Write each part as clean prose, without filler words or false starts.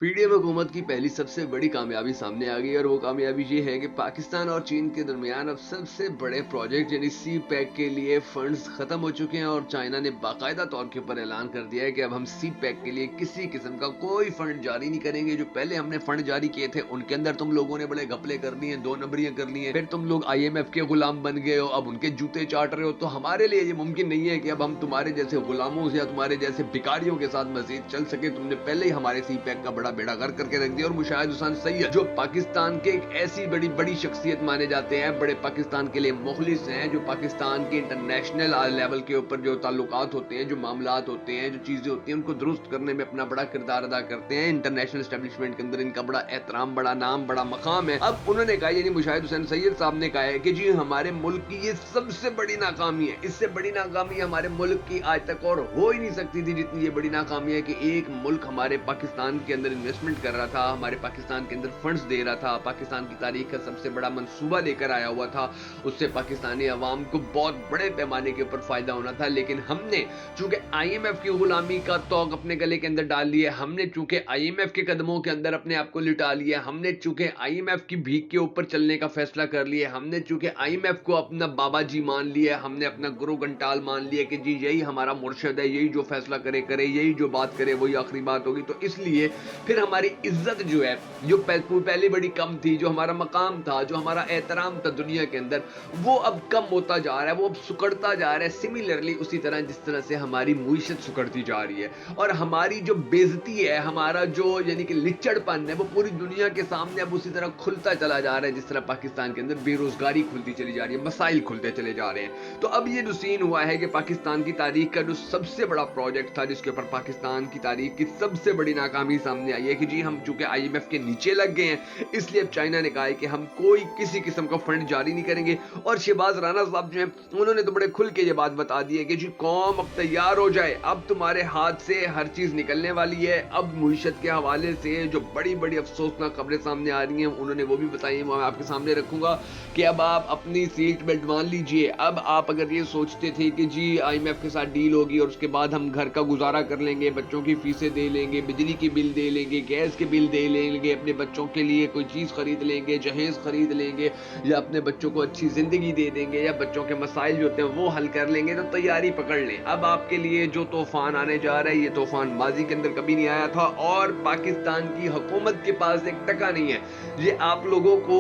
PDM हुकूमत की पहली सबसे बड़ी कामयाबी सामने आ गई और वो कामयाबी ये है कि पाकिस्तान और चीन के दरमियान अब सबसे बड़े प्रोजेक्ट यानी सी पैक के लिए फंड्स खत्म हो चुके हैं और चाइना ने बाकायदा तौर के ऊपर ऐलान कर दिया है कि अब हम सी पैक के लिए किसी किस्म का कोई फंड जारी नहीं करेंगे। जो पहले हमने फंड जारी किए थे उनके अंदर तुम लोगों ने बड़े घपले कर लिए, दो नंबरियां कर ली हैं, फिर तुम लोग IMF के गुलाम बन गए हो, अब उनके जूते चाट रहे हो। तो हमारे लिए ये मुमकिन नहीं है कि अब हम तुम्हारे जैसे गुलामों से या तुम्हारे जैसे भिखारियों के साथ मजीद चल सके। तुमने पहले ही हमारे सी पैक का बड़ा बेड़ा गर्क करके रख दिया। और मुशाहिद हुसैन सैयद जो पाकिस्तान के एक ऐसी बड़ी शख्सियत माने जाते हैं, बड़े पाकिस्तान के लिए मुखलिस हैं, जो पाकिस्तान के इंटरनेशनल लेवल के ऊपर जो ताल्लुकात होते हैं, जो मामलात होते हैं, जो चीजें होती हैं, उनको दुरुस्त करने में अपना बड़ा किरदार अदा करते हैं। इंटरनेशनल एस्टेब्लिशमेंट के अंदर इनका बड़ा एहतराम, बड़ा नाम, बड़ा मकाम है। अब उन्होंने कहा, यानी मुशाहिद हुसैन सैयद साहब ने कहा है कि जी हमारे मुल्क की ये सबसे बड़ी नाकामी है, इससे बड़ी नाकामी हमारे मुल्क की आज तक और हो ही नहीं सकती थी जितनी ये बड़ी नाकामी है कि एक मुल्क हमारे पाकिस्तान के अंदर इन्वेस्टमेंट कर रहा था, हमारे पाकिस्तान के अंदर फंड्स दे रहा था, पाकिस्तान की तारीख का सबसे बड़ा मंसूबा लेकर आया हुआ था, उससे पाकिस्तानी अवाम को बहुत बड़े पैमाने के ऊपर फायदा होना था। लेकिन हमने चूंकि IMF की गुलामी का तोक अपने गले के अंदर डाल लिया, हमने चूंकि IMF के कदमों के अंदर अपने आप को लिटा लिया, हमने चूंकि IMF की भीख के ऊपर चलने का फैसला कर लिया, हमने चूंकि IMF को अपना बाबा जी मान लिया, हमने अपना गुरु घंटाल मान लिया कि जी यही हमारा मुर्शिद है, यही जो फैसला करे करे, यही जो बात करे वही आखिरी बात होगी। तो इसलिए फिर हमारी इज्जत जो है, जो पहले बड़ी कम थी, जो हमारा मकाम था, जो हमारा एहतराम था दुनिया के अंदर, वो अब कम होता जा रहा है, वो अब सुकड़ता जा रहा है। सिमिलरली उसी तरह जिस तरह से हमारी मुईशत सुकड़ती जा रही है और हमारी जो बेइज्जती है, हमारा जो यानी कि लिचड़पन है, वो पूरी दुनिया के सामने अब उसी तरह खुलता चला जा रहा है जिस तरह पाकिस्तान के अंदर बेरोजगारी खुलती चली जा रही है, मसाइल खुलते चले जा रहे हैं। तो अब ये जो सीन हुआ है कि पाकिस्तान की तारीख का जो सबसे बड़ा प्रोजेक्ट था, जिसके ऊपर पाकिस्तान की तारीख की सबसे बड़ी नाकामी सामने आई है कि जी हम चूंकि IMF के नीचे लग गए हैं, इसलिए अब चाइना ने कहा है कि हम कोई किसी किस्म का फंड जारी नहीं करेंगे। और शहबाज राना साहब जो हैं, उन्होंने तो बड़े खुल के ये बात बता दी है कि जी कौम अब तैयार हो जाए, अब तुम्हारे हाथ से हर चीज निकलने वाली है। अब मुईशत के हवाले से जो बड़ी बड़ी अफसोसनाक खबरें सामने आ रही हैं, उन्होंने वो भी बताई, वो मैं आपके सामने रखूंगा कि अब आप अपनी सीट बेल्ट बांध लीजिए। अब आप अगर ये सोचते थे कि जी IMF के साथ डील होगी और उसके बाद हम घर का गुजारा कर लेंगे, बच्चों की फीसें दे लेंगे, बिजली की बिल दे लेंगे, गैस के बिल दे लेंगे, अपने बच्चों के लिए कोई चीज खरीद लेंगे, जहेज खरीद लेंगे, या अपने बच्चों को अच्छी जिंदगी दे देंगे, या बच्चों के मसाइल जो होते हैं वो हल कर लेंगे, तो तैयारी पकड़ लें। अब आपके लिए जो तूफान आने जा रहा है, ये तूफान माजी के अंदर कभी नहीं आया था और पाकिस्तान की हुकूमत के पास एक टका नहीं है। ये आप लोगों को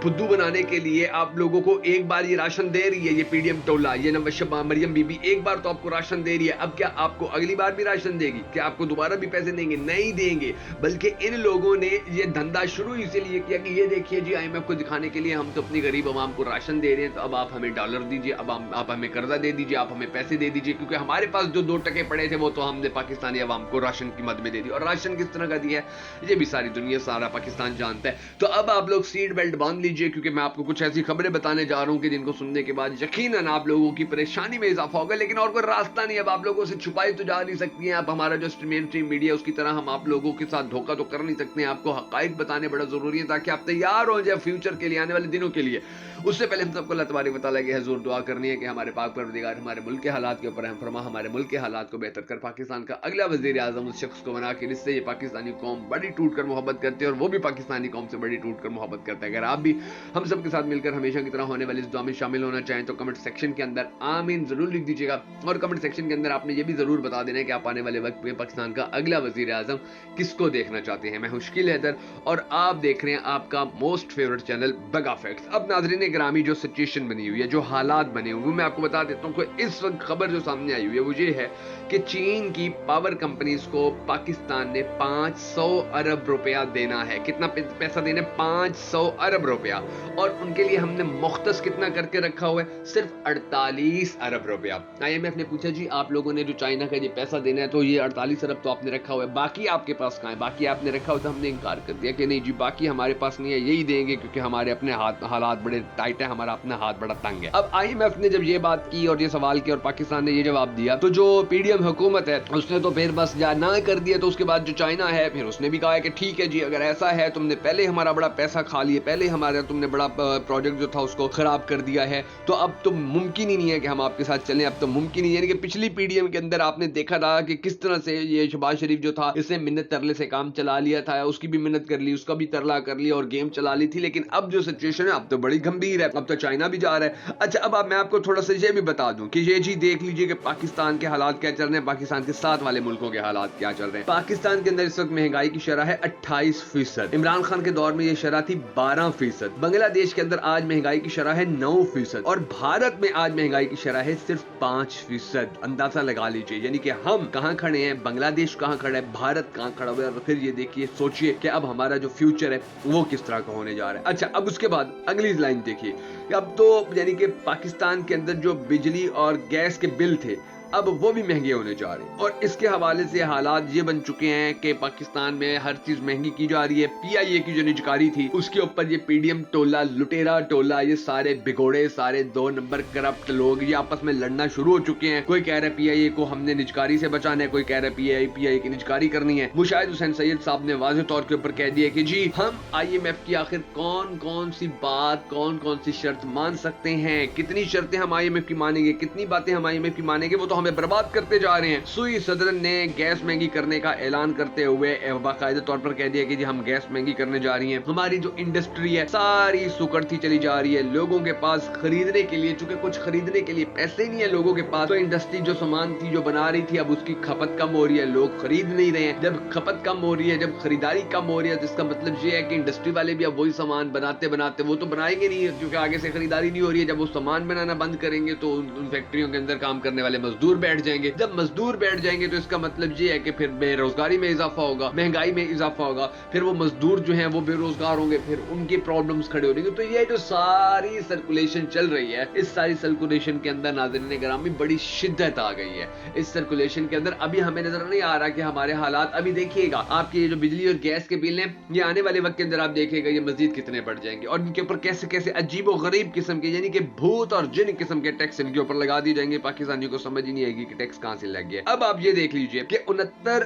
फुद्दू बनाने के लिए आप लोगों को एक बार ये राशन दे रही है, ये PDM टोला, ये नवाज मरियम बीबी एक बार तो आपको राशन दे रही है। अब क्या आपको अगली बार भी राशन देगी? क्या आपको दोबारा भी पैसे देंगे? नहीं देंगे। बल्कि इन लोगों ने ये धंधा शुरू इसीलिए किया कि ये देखिए जी IMF को दिखाने के लिए हम तो अपनी गरीब आवाम को राशन दे रहे हैं, तो अब आप हमें डॉलर दीजिए, अब आप हमें कर्जा दे दीजिए, आप हमें पैसे दे दीजिए, क्योंकि हमारे पास जो 2 टके पड़े थे वो तो हमने पाकिस्तानी आवाम को राशन की मद में दे दी। और राशन किस तरह का दिया है ये भी सारी दुनिया, सारा पाकिस्तान जानता है। तो अब आप लोग सीट बेल्ट बांध लीजिए, क्योंकि मैं आपको कुछ ऐसी खबरें बताने जा रहा हूं कि जिनको सुनने के बाद यकीनन आप लोगों की परेशानी में इजाफा होगा, लेकिन और कोई रास्ता नहीं। अब आप लोगों से छुपाई तो जा नहीं सकती हैं। आप हमारा जो मेन स्ट्रीम मीडिया उसकी तरह हम आप लोगों के साथ धोखा तो कर नहीं सकते हैं। आपको हकाइक बताने बड़ा जरूरी है ताकि आप तैयार हो जाए फ्यूचर के लिए, आने वाले दिनों के लिए। उससे पहले हम सबको अल्लाह तबारक व तआला की हुजूर दुआ करनी है कि हमारे पाक परवरदिगार हमारे मुल्क के हालात के ऊपर रहम फरमा, हमारे मुल्क के हालात को बेहतर कर पाकिस्तान का अगला वजीर आजम उस शख्स को बना के जिससे ये पाकिस्तानी कौम बड़ी टूट कर मोहब्बत करती है और वो भी पाकिस्तानी कौम से बड़ी टूट कर मोहब्बत करता है। अगर आप भी हम सब के साथ मिलकर हमेशा की तरह होने वाली इस दुआ में शामिल होना चाहें तो कमेंट सेक्शन के अंदर आमीन जरूर लिख दीजिएगा। और कमेंट सेक्शन के अंदर आपने ये भी जरूर बता देना है कि आप आने वाले वक्त में पाकिस्तान का अगला वजीर आजम किसको देखना चाहते हैं। मैं हूं शकील हैदर और आप देख रहे हैं आपका मोस्ट फेवरेट चैनल बगा फैक्ट्स। अब नाज़रीन ग्रामी, जो सिचुएशन बनी हुई है, जो हालात बने हुए, मैं आपको बता देता हूं कि इस वक्त खबर जो सामने आई हुई है वो ये है कि चीन की पावर कंपनीज को पाकिस्तान ने 500 अरब रुपया देना है। कितना पैसा देना है? 500 अरब रुपया। और उनके लिए हमने मुख्तस कितना करके रखा हुआ है? सिर्फ 48 अरब रुपया। IMF ने पूछा जी आप लोगों ने जो चाइना का ये पैसा देना है तो ये 48 अरब तो आपने रखा हुआ है, बाकी आपके पास कहां है? बाकी आपने रखा हुआ। तो हमने इनकार कर दिया कि नहीं जी बाकी हमारे पास नहीं है, यही देंगे क्योंकि हमारे अपने हालात बड़े टाइट है, हमारा अपना हाथ बड़ा तंग है। अब IMF ने जब ये बात की और ये सवाल किया और पाकिस्तान ने ये जवाब दिया, तो जो PDM हुकूमत है उसने तो फिर बस ना कर दिया। तो उसके बाद जो चाइना है फिर उसने भी कहा है कि ठीक है जी अगर ऐसा है, तुमने पहले हमारा बड़ा पैसा खा लिया, पहले हमारा तुमने बड़ा प्रोजेक्ट जो था उसको खराब कर दिया है, तो अब तो मुमकिन ही नहीं है कि हम आपके साथ चलें। अब तो मुमकिन ही, यानी कि पिछली PDM के अंदर आपने देखा था कि किस तरह से ये शहबाज शरीफ जो था इसने मिन्नत तरले से काम चला लिया था, उसकी भी मिन्नत कर ली, उसका भी तरला कर लिया और गेम चला ली थी। लेकिन अब जो सिचुएशन है अब तो बड़ी गंभीर है, अब तो चाइना भी जा रहा है। अच्छा, अब मैं आपको थोड़ा सा ये भी बता दूं कि ये जी देख लीजिए कि पाकिस्तान के हालात क्या चल रहे हैं, पाकिस्तान के साथ वाले मुल्कों के हालात क्या चल रहे हैं। पाकिस्तान के अंदर इस वक्त महंगाई की शरह है 28%। इमरान खान के दौर में ये शरह थी 12%। बांग्लादेश के अंदर आज महंगाई की शरह है 9% और भारत में आज महंगाई की शरह है सिर्फ 5%। अंदाजा लगा लीजिए, यानी कि हम कहां खड़े हैं, बांग्लादेश कहां खड़ा है, भारत कहां खड़ा हुआ है। और फिर ये देखिए, सोचिए कि अब हमारा जो फ्यूचर है वो किस तरह का होने जा रहा है। अच्छा, अब उसके बाद अगली लाइन देखिए, अब तो यानी कि पाकिस्तान के अंदर जो बिजली और गैस के बिल थे अब वो भी महंगे होने जा रहे हैं। और इसके हवाले से हालात ये बन चुके हैं कि पाकिस्तान में हर चीज महंगी की जा रही है। पीआईए की जो निजकारी थी उसके ऊपर ये पीडीएम टोला, लुटेरा टोला, ये सारे बिगोड़े, सारे 2 नंबर करप्ट लोग ये आपस में लड़ना शुरू हो चुके हैं। कोई कह रहा है पीआईए को हमने निजकारी से बचाना है, कोई कह रहा है पीआईए की निजकारी करनी है। मुशाहिद हुसैन सैयद साहब ने वाज़ेह तौर के ऊपर कह दिया कि जी हम आईएमएफ की आखिर कौन कौन सी बात, कौन कौन सी शर्त मान सकते हैं, कितनी शर्तें हम आईएमएफ की मानेंगे, कितनी बातें हम आईएमएफ की मानेंगे, वो तो हमें बर्बाद करते जा रहे हैं। सुई सदर ने गैस महंगी करने का ऐलान करते हुए बाकायदे तौर पर कह दिया कि जी हम गैस महंगी करने जा रही हैं। हमारी जो इंडस्ट्री है सारी सुकड़ती चली जा रही है। लोगों के पास खरीदने के लिए, चूंकि कुछ खरीदने के लिए पैसे नहीं है लोगों के पास, तो इंडस्ट्री जो सामान थी जो बना रही थी अब उसकी खपत कम हो रही है, लोग खरीद नहीं रहे हैं। जब खपत कम हो रही है, जब खरीदारी कम हो रही है, तो इसका मतलब ये है कि इंडस्ट्री वाले भी अब वही सामान बनाते बनाते वो तो बनाएंगे नहीं, क्योंकि आगे से खरीदारी नहीं हो रही है। जब वो सामान बनाना बंद करेंगे तो उन फैक्ट्रियों के अंदर काम करने वाले मजदूर बैठ जाएंगे। जब मजदूर बैठ जाएंगे तो इसका मतलब ये है कि फिर बेरोजगारी में इजाफा होगा, महंगाई में इजाफा होगा, फिर वो मजदूर जो हैं वो बेरोजगार होंगे, फिर उनकी प्रॉब्लम्स खड़े हो रही। तो ये जो सारी सर्कुलेशन चल रही है, इस सारी सर्कुलेशन के अंदर नाज़रीन गिरामी बड़ी शिद्दत आ गई है। इस सर्कुलेशन के अंदर अभी हमें नजर नहीं आ रहा कि हमारे हालात, अभी देखिएगा आपके ये जो बिजली और गैस के बिल हैं ये आने वाले वक्त के अंदर आप देखेगा ये मजीद कितने बढ़ जाएंगे और इनके ऊपर कैसे कैसे अजीब और गरीब किस्म के, यानी कि भूत और जिन किस्म के टैक्स इनके ऊपर लगा दिए जाएंगे। पाकिस्तानियों को समझ ही नहीं आएगी कि टैक्स कहां से लग गया। अब आप ये देख लीजिए कि 89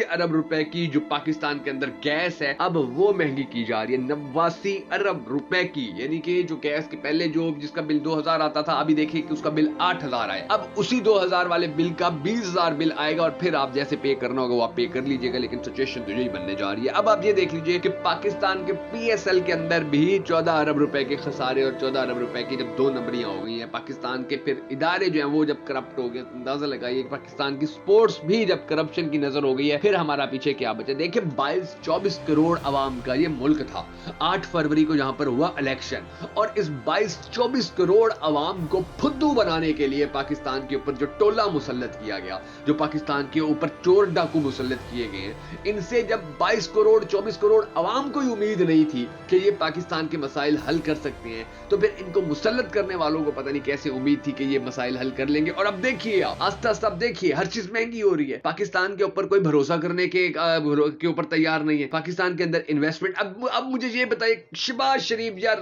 अरब रुपए की जो पाकिस्तान के अंदर गैस है अब वो महंगी की जा रही है। 89 अरब रुपए की, यानी कि जो गैस के पहले जो जिसका बिल 2000 आता था अभी देखिए कि उसका बिल 8000 आया। अब उसी 2000 वाले बिल का 20000 बिल आएगा और फिर आप जैसे पे करना होगा वो आप पे कर लीजिएगा। लेकिन सिचुएशन तो यही बनने जा रही है। अब आप ये देख लीजिए कि पाकिस्तान के पीएसएल के अंदर भी 14 अरब रुपए के खसारे और 14 अरब रुपए की जब 2 नंबरियां हो गई हैं पाकिस्तान के, फिर इदारे जो हैं वो जब करप्ट हो गए, अंदाजा लगाइए पाकिस्तान की स्पोर्ट्स भी जब करप्शन की नजर हो गई है, फिर हमारा पीछे क्या बचा। देखिए 22-24 करोड़ आवाम का ये मुल्क था। 8 फरवरी को यहां पर हुआ इलेक्शन और इस 22-24 करोड़ आवाम को फुद्दू बनाने के लिए पाकिस्तान के ऊपर जो टोला मुसल्लत किया गया, जो पाकिस्तान के ऊपर चोर डाकू मुसल्लत किए गए हैं, इनसे जब 22 करोड़ 24 करोड़ आवाम को उम्मीद नहीं थी कि ये पाकिस्तान के मसाइल हल कर सकते हैं, तो फिर इनको मुसल्लत करने वालों को पता नहीं कैसे उम्मीद थी कि ये मसाइल हल कर लेंगे। और अब देखिए आस्ते आस्ते अब देखिए हर चीज महंगी हो रही है। पाकिस्तान के ऊपर कोई भरोसा करने के ऊपर तैयार नहीं है। पाकिस्तान के अंदर इन्वेस्टमेंट, अब मुझे ये बताइए शहबाज शरीफ या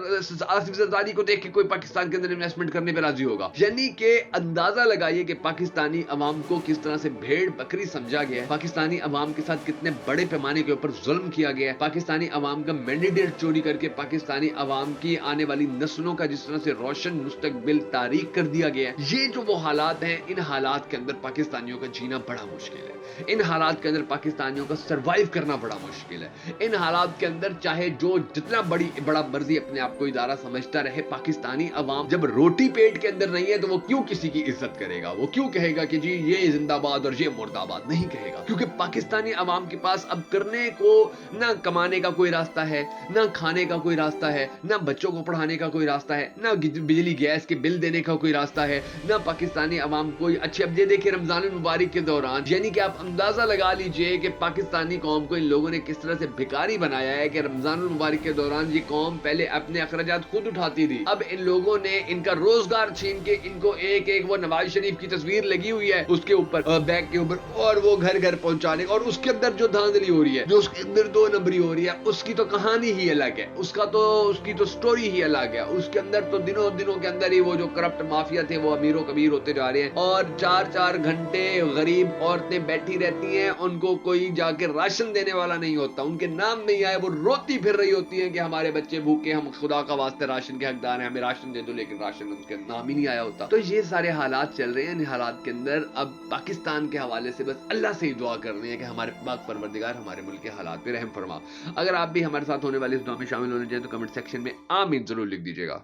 आसिफ जरदारी को देख के कोई पाकिस्तान के अंदर इन्वेस्टमेंट करने पे राजी होगा? यानी कि अंदाजा लगाइए कि पाकिस्तानी अवाम को किस तरह से भेड़ बकरी समझा गया है, पाकिस्तानी अवाम के साथ कितने बड़े पैमाने के ऊपर जुल्म किया गया है, पाकिस्तानी अवाम का मैंडेट चोरी करके पाकिस्तानी अवाम की आने वाली नस्लों का जिस तरह से रोशन मुस्तकबिल तारीख कर दिया गया है। ये जो वो हालात हैं, इन हालात के अंदर पाकिस्तानियों का जीना बड़ा मुश्किल है। इन हालात के अंदर पाकिस्तानियों का सरवाइव करना बड़ा मुश्किल है। इन हालात के अंदर चाहे जो जितना बड़ा मर्जी अपने आप को इदारा समझता रहे, पाकिस्तानी अवाम जब रोटी पेट के अंदर नहीं है तो वो क्यों किसी की इज्जत करेगा? वो क्यों कहेगा कि जी ये जिंदाबाद और ये मुर्दाबाद? नहीं कहेगा, क्योंकि पाकिस्तानी अवाम के पास अब करने को ना कमाने का कोई रास्ता है, ना खाने का कोई रास्ता है, ना बच्चों को पढ़ाने का कोई रास्ता है, ना बिजली गैस के बिल देने का कोई रास्ता है, ना पाकिस्तानी अवाम कोई अच्छी। अब ये देखिए रमजान मुबारक के दौरान, यानी कि आप अंदाजा लगा लीजिए कि पाकिस्तानी कौम को इन लोगों ने किस तरह से भिखारी बनाया है कि रमजान मुबारक के दौरान ये कौम पहले अपने अखराजात खुद उठाती थी, अब इन लोगों ने इनका रोजगार छीन के इनको एक एक वो नवाज शरीफ की तस्वीर लगी हुई है उसके ऊपर बैग के ऊपर, और वो घर घर पहुंचाने, और उसके अंदर जो धांधली हो रही है, जो उसके अंदर 2 नंबरी हो रही है, उसकी तो कहानी ही अलग है, उसकी तो स्टोरी ही अलग है। उसके अंदर तो दिनों के अंदर ही वो जो करप्ट माफिया थे वो अमीरों कबीर होते जा रहे हैं, और 4-4 घंटे गरीब औरतें बैठी रहती हैं, उनको कोई जाके राशन देने वाला नहीं होता, उनके नाम नहीं आए, वो रोती फिर रही होती हैं कि हमारे बच्चे भूखे, हम खुदा का वास्ते राशन के हकदार हैं, हमें राशन दे दो, लेकिन राशन उनके नाम ही नहीं आया होता। तो ये सारे हालात चल रहे हैं। इन हालात के अंदर अब पाकिस्तान के हवाले से बस अल्लाह से ही दुआ कर रहे हैं कि हमारे पाक परवरदिगार हमारे मुल्क के हालात पे रहम फरमा। अगर आप भी हमारे साथ होने वाली इस दुआ में शामिल होने चाहिए तो कमेंट सेक्शन में आमीन जरूर लिख दीजिएगा।